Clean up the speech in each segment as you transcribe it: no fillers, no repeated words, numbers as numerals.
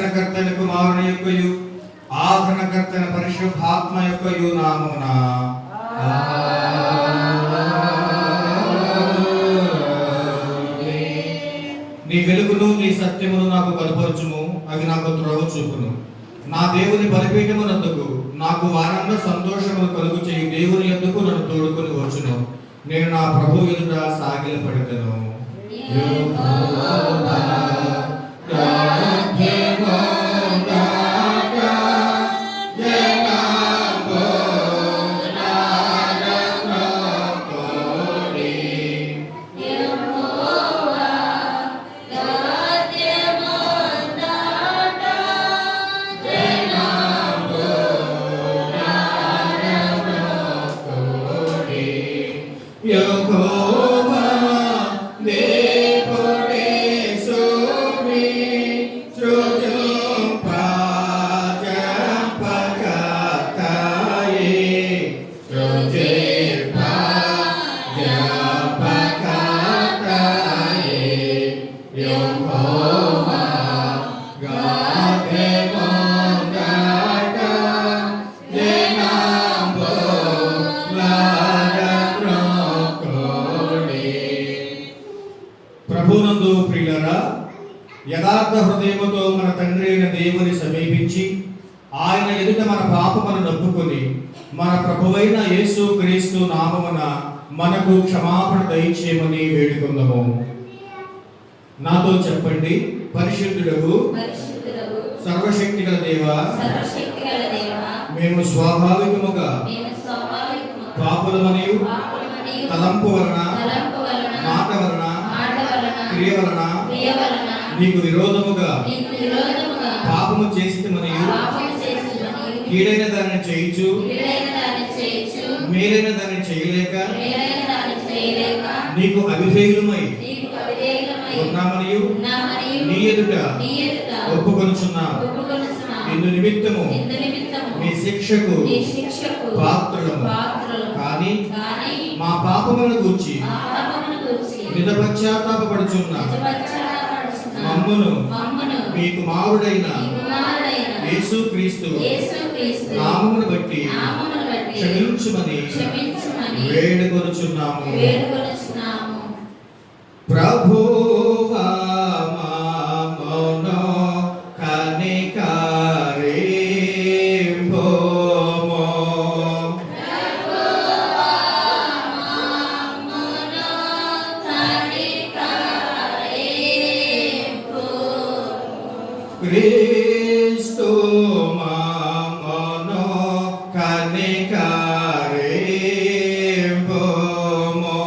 రక్షణకర్తైన కుమారుని యొక్కయు ఆదరణకర్తైన పరిశుద్ధాత్మ యొక్కయు నామమున నీ వెలుగును నీ సత్యమును నాకు కనపరచుము, అవి నాకు త్రోవ చూపును. నా దేవుని బలిపీఠమునందుకు నాకు ఆనంద సంతోషములు కలుగు చేయి దేవుని యొద్దకు నన్ను తోడుకొని వచ్చును. నేను నా ప్రభు ఎదుట సాగిలపడెదను. ప్రభునందు ప్రియులారా, యథార్థ హృదయముతో మన తండ్రి అయిన దేవుని సమీపించి ఆయన ఎదుట మన పాపములను ఒప్పుకొని మన ప్రభువైన యేసు క్రీస్తు నామమున మనకు క్షమాపణ దయచేయమని వేడుకుందాము. నాతో చెప్పండి. పరిశుద్ధుడగు సర్వశక్తిగల దేవా, మేము స్వాభావికముగా పాపులమనియు తలంపు వలన మాట వలన క్రియ వలన నీకు విరోధముగా పాపము చేసిమనియు కీడైన దానిని చేయించు మేలైన దానిని చేయలేక నీకు అవిధేయులమై ఉన్నామనియు నీ ఎదుట ఒప్పుకొనుచున్నాము. ఇందు నిమిత్తము మీ శిక్షకు పాత్రులము. కానీ మా పాపములను గూర్చి నిజ పశ్చాత్తాపపడుచున్న మమ్మును మీ కుమారుడైన యేసు క్రీస్తు నామమును బట్టి క్షమించుమని వేడుకొనుచున్నాము. ప్రభువా మమ్మును కనికరింపుము. క్రీస్తు మమ్మును కనికరింపుము.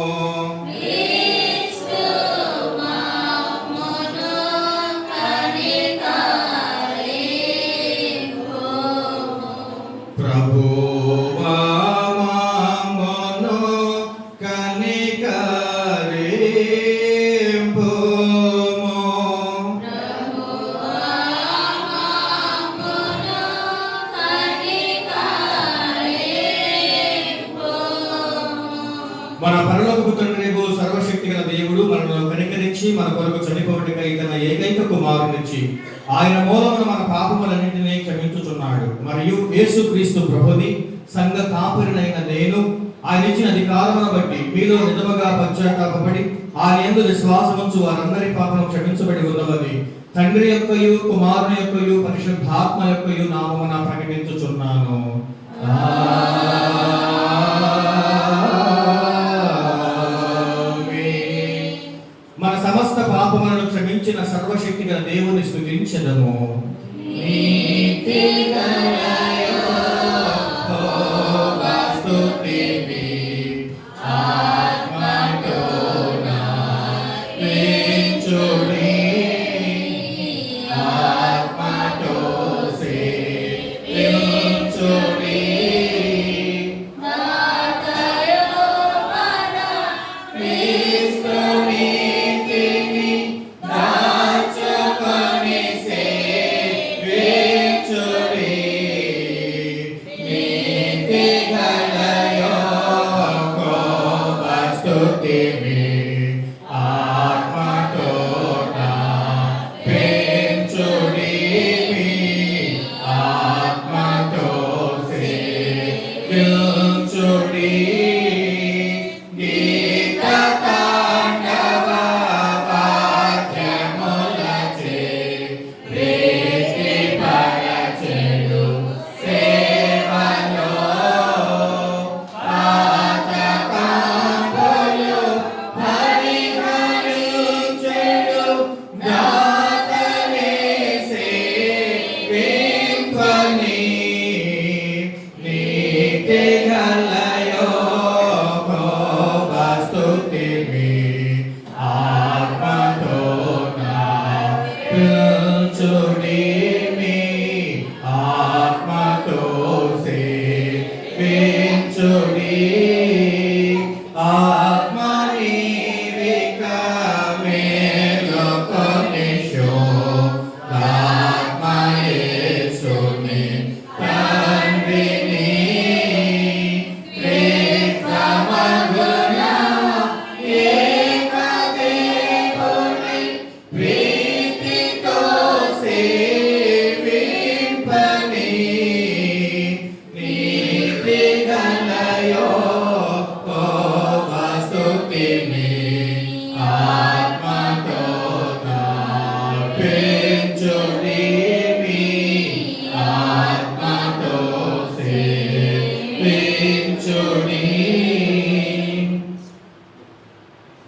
ప్రభువా మమ్మును కనికరింపుము. మన పరలోకపు తండ్రి సర్వశక్తిగల దేవుడు మనలో కనికరించి మన కొరకు చనిపోవటకై తన ఏకైక కుమారునిచ్చి ఆయన మూలమున మన పాపములన్నింటినీ క్షమించుచున్నాడు. మరియు యేసుక్రీస్తు ప్రభుని సంఘ కాపరినైన నేను ఆయన ఇచ్చిన అధికారమును బట్టి మీలో నిజముగా పశ్చాత్తాపపడి ఆయన యందు విశ్వాసముంచు వారందరి పాపము క్షమించబడి ఉన్నవని తండ్రి యొక్కయు కుమారుని యొక్కయు పరిశుద్ధాత్మ యొక్కయు నామమున ప్రకటించుచున్నాను. మన సమస్త పాపములను క్షమించిన సర్వశక్తిగల దేవుని స్తుతించెదము. ఆత్మతో పెంచుడి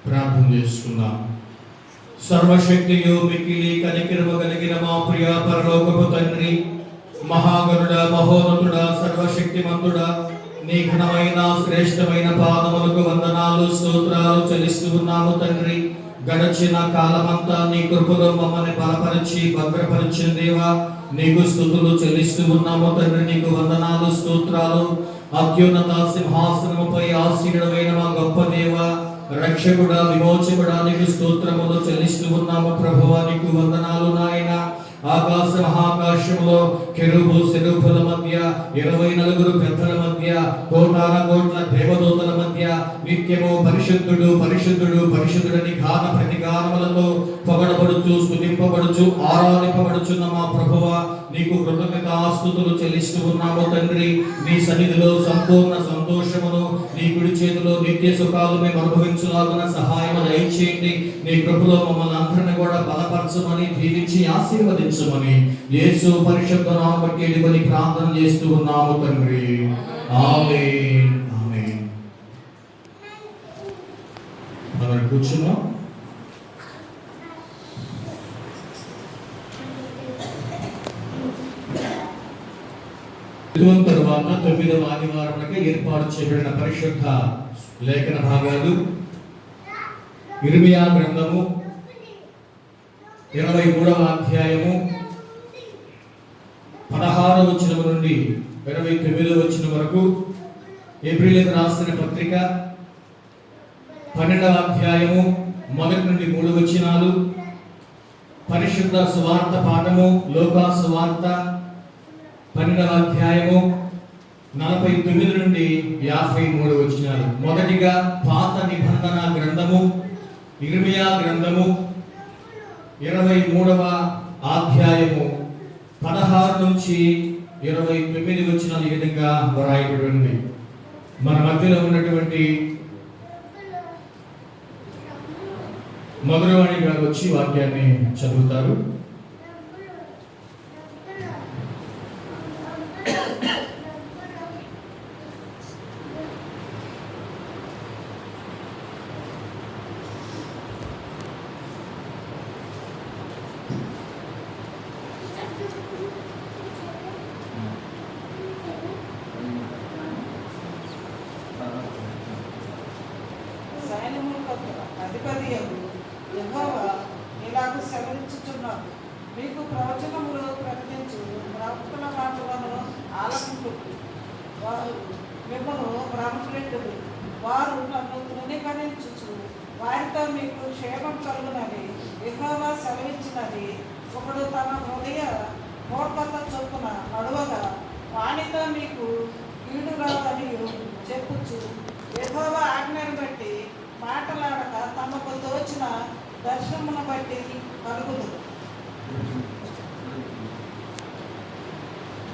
ప్రార్థన చేసుకుందాం. సర్వశక్తియు మిక్కిలి కనికరము కలిగిన మా ప్రియ పరలోకపు తండ్రి, మహాగణుడ, మహోన్నతుడ, సర్వశక్తిమంతుడ, నీ ఘనమైన శ్రేష్టమైన పాదములకు వందనాలు స్తోత్రాలు చెల్లిస్తూ ఉన్నాము తండ్రి. గడచిన కాలమంతా నీ కృపలో మమ్మల్ని బలపరిచి భద్రపరిచిన దేవా, నీకు స్తుతులు చెల్లిస్తూ ఉన్నాము తండ్రి. నీకు వందనాలు స్తోత్రాలు. అత్యున్నత సింహాసనముపై ఆసీనుడైన మా గొప్ప దేవ, రక్షకుడా, విమోచకుడా, నీకు స్తోత్రములు చెల్లిస్తూ ఉన్నాము ప్రభువా. నీకు వందనాలు నాయన. ఆకాశ మహాకాశములో కెరూబు సెరూఫుల మధ్య 24 పెద్దల మధ్య కోటాన కోట్ల దేవదూతల మధ్య నిత్యము పరిశుద్ధుడు పరిశుద్ధుడు పరిశుద్ధుడని గాన ప్రతిగానములతో పొగడబడుచు స్తుతింపబడుచు ఆరాధింపబడుచున్న మా ప్రభువా, నీకు కృతజ్ఞతాస్తుతులు చెల్లిస్తూ ఉన్నాము తండ్రి. నీ సన్నిధిలో సంపూర్ణ సంతోషమును, నీ కుడి చేతిలో నిత్య సుఖాలు మేము అనుభవించులాగున సహాయం దయచేయండి. నీ కృపలో మమ్మల్ని అందరిని కూడా బలపరచమని, దీవించి ఆశీర్వదించమని యేసు పరిశుద్ధ నామమున బట్టి ఎదుగుని ప్రార్థన చేస్తూ ఉన్నాము తండ్రి. ఆమేన్. ఆమేన్. మనం కూర్చున్నాం. తరువాత 9వ ఆదివారంకి ఏర్పాటు చేయబడిన పరిశుద్ధ లేఖన భాగాలు ఇర్మియా గ్రంథము 23వ అధ్యాయము 16వ వచనం నుండి 29వ వచనం వరకు, ఏప్రిల్కి రాసిన పత్రిక 12వ అధ్యాయము 1 నుండి 3 వచనాలు, పరిశుద్ధ సువార్త పాఠము లూకా సువార్త 12వ అధ్యాయము 49 నుండి 53 వచనాలు. మొదటిగా పాత నిబంధన గ్రంథము ఇర్మియా గ్రంథము 23వ అధ్యాయము 16 నుంచి 29 వచనాలు ఈ విధంగా వ్రాయబడి ఉంది. మన మధ్యలో ఉన్నటువంటి మధురవాణి గారు వచ్చి వాక్యాన్ని చదువుతారు. అధిపతియగు యెహోవా ఇలాగ సెలవిచ్చుచున్నాడు, మీకు ప్రవచనములు ప్రకటించు ప్రవక్తల మాటలను ఆలకించుడు. వారు మిమ్మల్ని భ్రమపెట్టుడు. వారు నన్ను తృణీకరించుచు వారితో మీకు క్షేమం కలుగునని యెహోవా సెలవిచ్చినది. ఒకడు తన హృదయ మూర్ఖత చొప్పున నడువగా వానితో మీకు కీడు రాదని చెప్పుచు యెహోవా ఆజ్ఞను బట్టి మాటలాడక తమకు తోచిన దర్శనమును బట్టి కలుగుదు.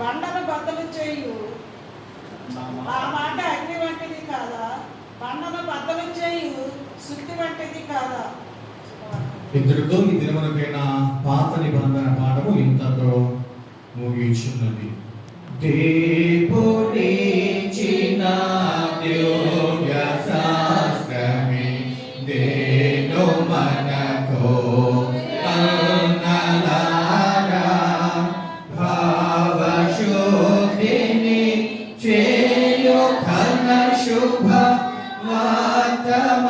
బండను బద్దలు చేయు ఆ మాట అగ్ని వంటిది కాదా? బండను బద్దలు చేయు శుద్ధి వంటిది కాదా? ఇంతటితో ఈ దినమునకైన పాత నిబంధన పాఠము ఇంతతో ముగిచున్నది. దేవుని శాస్త్రమే దేను మనకో అన్నలారా, భావశుద్ధిని చేయు ఘన శుభ వర్తమానమో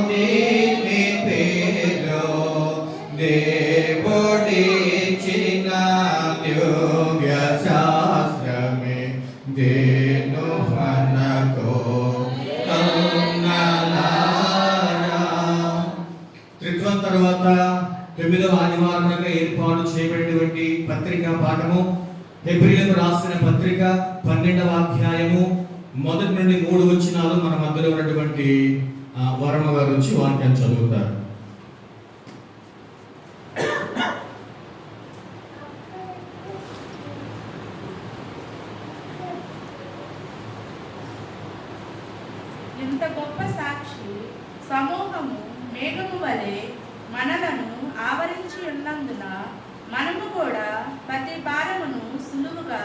దీని పేరు దేవుడిచిన దివ్య శాస్త్రమే దేను మనకో 9వ ఆదివారముగా ఏర్పాటు చేయబడినటువంటి పత్రికా పాఠము హెబ్రీయులకు రాసిన పత్రిక 12వ అధ్యాయము 1 నుండి 3 వచనాలు మన మధ్యలో ఉన్నటువంటి వర్మ గారు వచ్చి వాక్యాన్ని చదువుతారు. ఇంత గొప్ప సాక్షి సమూహము మేఘము వలె మనలను ఆవరించి ఉన్నందున మనము కూడా ప్రతి భారమును సులువుగా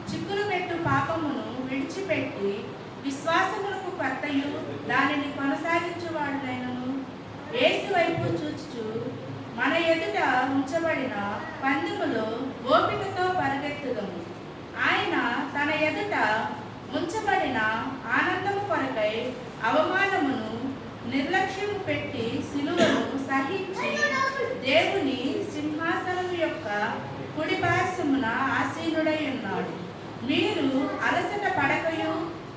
చిక్కులు పెట్టు పాపమును విడిచిపెట్టి విశ్వాసమునకు కర్తయు దానిని కొనసాగించువాడునైనను యేసు వైపు చూచుచు మన ఎదుట ఉంచబడిన పందెములో ఓపికతో పరిగెత్తుదము. ఆయన తన ఎదుట ఉంచబడిన ఆనందము కొరకై అవమానమును నిర్లక్ష్యం పెట్టి సిలువను సహించి దేవుని సింహాసనం యొక్క కుడి పార్శ్వమున ఆసీనుడై ఉన్నాడు. మీరు అలసట పడకయు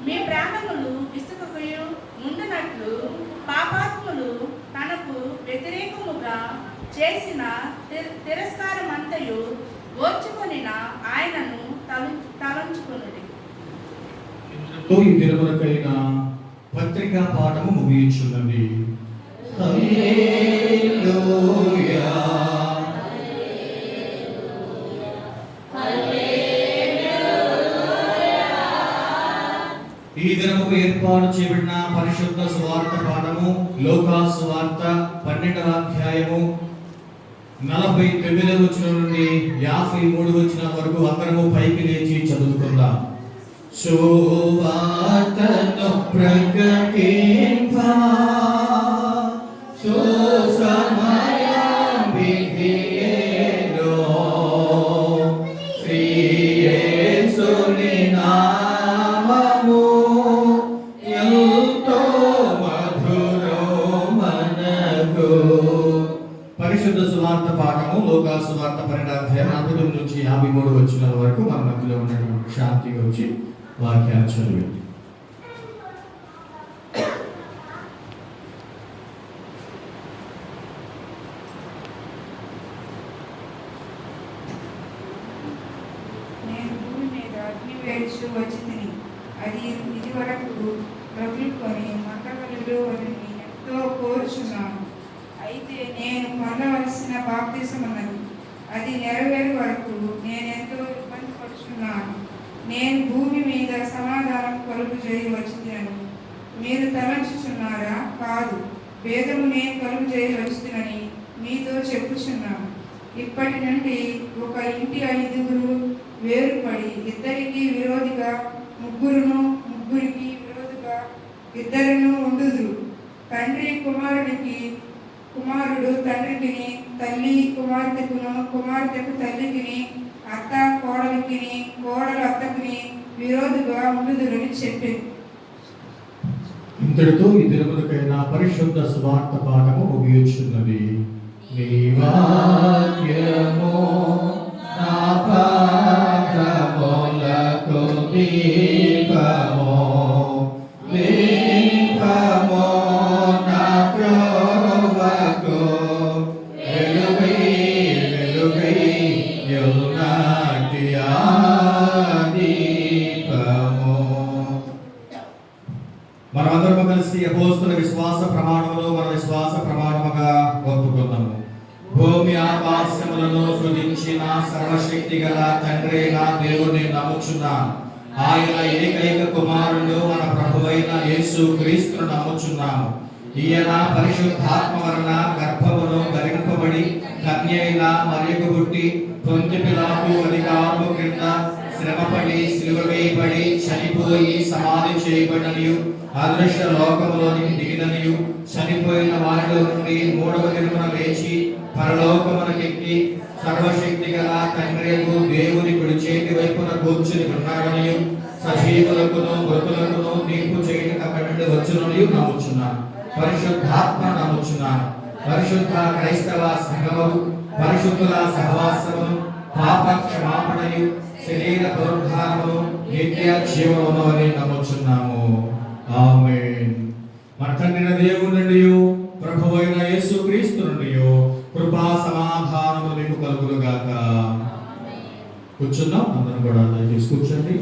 మీ ప్రాణములు విసుకకయు ఉండునట్లు పాపాత్ములు తనకు వ్యతిరేకముగా చేసిన తిరస్కారమంతయు ఓర్చుకొనిన ఆయనను తలంచుకొనుడి. ఈ దినములకైన పత్రికా పాఠము ముగియుచున్నది. హల్లెలూయా ఈ దినముకు ఏర్పాటు చేయబడిన పరిశుద్ధ సువార్త పాఠము లూకా సువార్త 12వ అధ్యాయము 49వ వచనం నుండి 53వ వచనం వరకు అందరము పైకి లేచి చదువుకుందాం. సువార్తను ప్రకటింపా సుసమయం విధియేలో శ్రీ యేసుని నామము ఎంతో మధురం మనకు. పరిశుద్ధ సువార్త పాఠము లూకా సువార్త 12వ అధ్యాయం 49 నుంచి 53 వచనాల వరకు మన మధ్యలో ఉన్నటువంటి శాంతి గురించి వాక్యాన్ని చదివింది. నేను భూమి మీద అగ్ని వేల్చు వచ్చింది. అది ఇది వరకు రగులుకొని మంటగలుడు అని ఎంతో కోరుచున్నాను. అయితే నేను పొందవలసిన బాప్తిసం ఉన్నది. అది నెరవేరు వరకు నేనెంతో ఇబ్బంది పడుచున్నాను. నేను భూమి మీద సమాధానం కలుగు చేయి వచ్చిందని మీరు తలంచుచున్నారా? కాదు, భేదము నేను కలుగు చేయి వచ్చిందని మీతో చెప్పుచున్నాను. ఇప్పటి నుండి ఒక ఇంటి 5 వేరుపడి ఇద్దరికి విరోధిగా ముగ్గురికి విరోధిగా 2 ఉండుదురు. తండ్రి కుమారుడు తండ్రికిని, తల్లి కుమార్తెకును, కుమార్తెకు తల్లికిని, అత్త కోడలికిని, కోడలు అత్తకిని విరోధిగా ఉండుదురని చెప్పింది. ఇంతటితో ఈ దినములకైన పరిశుద్ధ సువార్త పాఠము ముగియుచున్నది. నీ వాక్యము నా పాదములకు దీపము, దీపము నా త్రోవకు వెలుగై యునాటి ఆ దీపము. మనమందరము కలిసి అపోస్తలుల విశ్వాస ప్రమాణములు మన విశ్వాస ప్రమాణముగా ఒప్పుకుందాము. భూమి ఆకాశములను సృజించిన సర్వశక్తి గల తండ్రి అయిన దేవుని నమ్ముచున్నాను. ఆయన ఏకైక కుమారుడు మన ప్రభువైన యేసు క్రీస్తును నమ్ముచున్నాము. ఈయన పరిశుద్ధాత్మ వలన గర్భమును ధరింపబడి కన్య అయిన మరియకు పుట్టి పొంతి పిలాతు అధికారము క్రింద శ్రమపడి సిలువ వేయబడి చనిపోయి సమాధి చేయబడిననియు అదృశ్య లోకములోనికి దిగిననియు చనిపోయిన వారిలో నుండి 3వ దినమున లేచి పరలోకమునకెక్కి సర్వశక్తి గల తండ్రియగు దేవుని కుడి చేతి వైపున కూర్చుని ఉన్నాడనియు సజీవులకును మృతులకును తీర్పు చేయడానికి అక్కడి నుండి వచ్చుననియు నమ్ముచున్నాను. పరిశుద్ధాత్మ నమ్ముచున్నాను. పరిశుద్ధ క్రైస్తవ సంఘము, పరిశుద్ధుల సహవాసమును, పాప క్షమాపణయు, శరీర పునరుద్ధానమును, నిత్య జీవమును అని నమ్ముచున్నాము. ఆమేన్. మన తండ్రి దేవుని నుండి ప్రభువైన యేసు క్రీస్తు నుండి కృప కృపా సమాధానములు మీకు కలుగునుగాక. కూర్చున్నాం అందరం కూడా దయచేసి కూర్చోండి.